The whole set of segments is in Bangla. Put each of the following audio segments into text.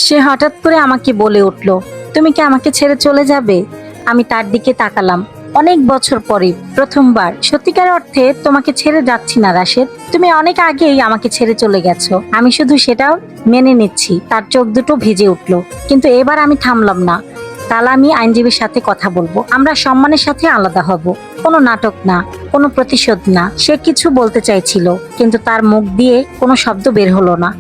সে হঠাৎ করে আমাকে বলে উঠল, তুমি কি আমাকে ছেড়ে চলে যাবে? আমি তার দিকে তাকালাম। অনেক বছর পরে প্রথমবার সত্যিকার অর্থে তোমাকে ছেড়ে যাচ্ছি না রাশেদ। তুমি অনেক আগেই আমাকে ছেড়ে চলে গেছো, আমি শুধু সেটাও মেনে নিচ্ছি। তার চোখ দুটো ভিজে উঠলো, কিন্তু এবার আমি থামলাম না। কাল আমি আইনজীবীর সাথে কথা বলবো, আমরা সম্মানের সাথে আলাদা হব। কোনো নাটক না, কোনো প্রতিশোধ না। সে কিছু বলতে চাইছিল, কিন্তু তার মুখ দিয়ে কোনো শব্দ বের হলো না।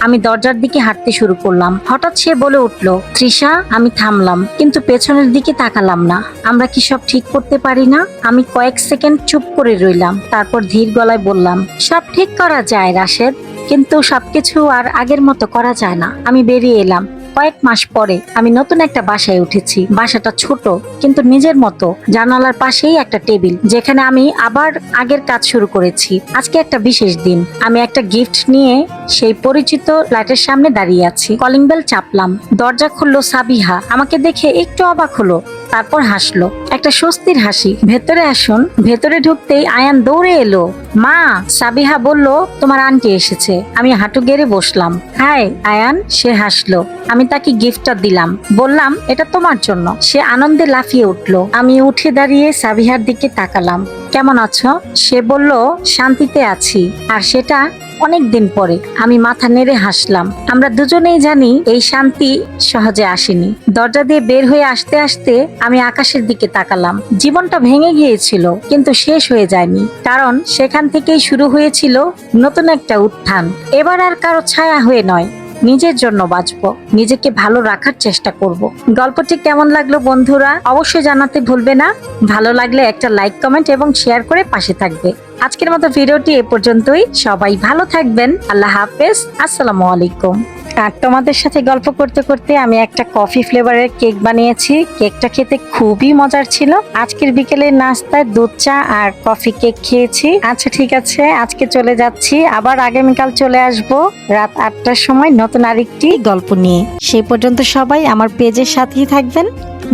আমি দরজার দিকে হাঁটতে শুরু করলাম। হঠাৎ সে বলে উঠল, তৃষা। আমি থামলাম, কিন্তু পেছনের দিকে তাকালাম না। আমরা কি সব ঠিক করতে পারি না? আমি কয়েক সেকেন্ড চুপ করে রইলাম, তারপর ধীর গলায় বললাম, সব ঠিক করা যায় রাশেদ, কিন্তু সবকিছু আর আগের মতো করা যায় না। আমি বেরিয়ে এলাম। কয়েক মাস পরে আমি নতুন একটা বাসায় উঠেছি। বাসাটা ছোট, কিন্তু নিজের মতো। জানালার পাশেই একটা টেবিল, যেখানে আমি আবার আগের কাজ শুরু করেছি। আজকে একটা বিশেষ দিন। আমি একটা গিফট নিয়ে সেই পরিচিত ফ্ল্যাটের সামনে দাঁড়িয়ে আছি। কলিং বেল চাপলাম, দরজা খুললো সাবিহা। আমাকে দেখে একটু অবাক হলো, তারপর হাসলো, একটা স্বস্তির হাসি। ভেতরে আসুন। ভেতরে ঢুকতেই আয়ান দৌড়ে এলো। মা, সাবিহা বলল তোমার আন্টি এসেছে। আমি হাঁটু গেড়ে বসলাম। হাই আয়ান। সে হাসলো। আমি তাকে গিফটটা দিলাম, বললাম এটা তোমার জন্য। সে আনন্দে লাফিয়ে উঠলো। আমি উঠে দাঁড়িয়ে সাবিহার দিকে তাকালাম। কেমন আছো? সে বলল, শান্তিতে আছি, আর সেটা অনেক দিন পরে। আমি মাথা নেড়ে হাসলাম। আমরা দুজনেই জানি এই শান্তি সহজে আসেনি। দরজা দিয়ে বের হয়ে আসতে আসতে আমি আকাশের দিকে তাকালাম। জীবনটা ভেঙে গিয়েছিল, কিন্তু শেষ হয়ে যায়নি, কারণ সেখান থেকেই শুরু হয়েছিল নতুন একটা উত্থান। এবার আর কারো ছায়া হয়ে নয়, নিজের জন্য বাঁচবো, নিজেকে ভালো রাখার চেষ্টা করব। গল্পটি কেমন লাগলো বন্ধুরা অবশ্যই জানাতে ভুলবে না। ভালো লাগলে একটা লাইক, কমেন্ট এবং শেয়ার করে পাশে থাকবে। আজকের মতো ভিডিওটি এ পর্যন্তই। সবাই ভালো থাকবেন। আল্লাহ হাফেজ। আসসালামু আলাইকুম। আর তোমাদের সাথে গল্প করতে করতে আমি একটা কফি ফ্লেভারের কেক বানিয়েছি। কেকটা খেতে খুবই মজার ছিল। আজকের বিকেলের নাস্তায় দুধ চা আর কফি কেক খেয়েছি। আচ্ছা ঠিক আছে, আজকে চলে যাচ্ছি। আবার আগামীকাল চলে আসব রাত 8টার সময় নতুন আরেকটি গল্প নিয়ে। সেই পর্যন্ত সবাই আমার পেজের সাথেই থাকবেন।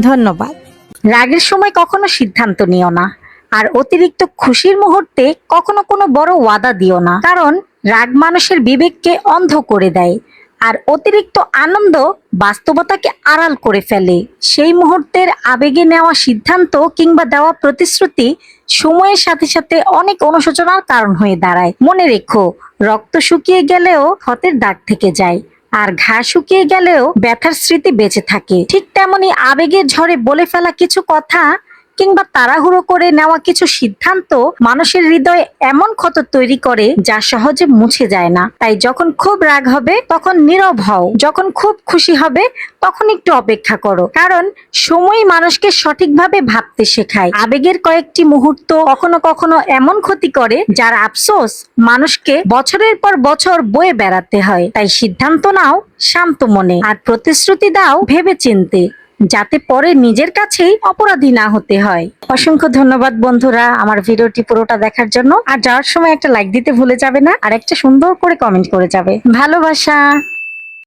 ধন্যবাদ। রাগের সময় কখনো সিদ্ধান্ত নিও না, আর অতিরিক্ত খুশির মুহূর্তে কখনো কোনো বড় ওয়াদা দিও না, কারণ রাগ মানুষের বিবেককে অন্ধ করে দেয়, আর অতিরিক্ত আনন্দ বাস্তবতাকে আড়াল করে ফেলে। সেই মুহূর্তের আবেগে নেওয়া সিদ্ধান্ত কিংবা দেওয়া প্রতিশ্রুতি সময়ের সাথে সাথে অনেক অনুশোচনার কারণ হয়ে দাঁড়ায়। মনে রেখো, রক্ত শুকিয়ে গেলেও ক্ষতের দাগ থেকে যায়, আর ঘা শুকিয়ে গেলেও ব্যথার স্মৃতি বেঁচে থাকে। ঠিক তেমনি আবেগের ঝড়ে বলে ফেলা কিছু কথা কিংবা তাড়াহুড়ো করে নেওয়া কিছু সিদ্ধান্ত মানুষের হৃদয়ে এমন ক্ষত তৈরি করে যা সহজে মুছে যায় না। তাই যখন খুব রাগ হবে তখন নীরব হও, যখন খুব খুশি হবে তখন একটু অপেক্ষা করো, কারণ সময় মানুষকে সঠিকভাবে ভাবতে শেখায়। আবেগের কয়েকটি মুহূর্ত কখনো কখনো এমন ক্ষতি করে যার আফসোস মানুষকে বছরের পর বছর বয়ে বেড়াতে হয়। তাই সিদ্ধান্ত নাও শান্ত মনে, আর প্রতিশ্রুতি দাও ভেবে চিন্তে, যাতে পরে নিজের কাছেই অপরাধী না হতে হয়। অসংখ্য ধন্যবাদ বন্ধুরা আমার ভিডিওটি পুরোটা দেখার জন্য। আর যাওয়ার সময় একটা লাইক দিতে ভুলে যাবে না, আর একটা সুন্দর করে কমেন্ট করে যাবে। ভালোবাসা।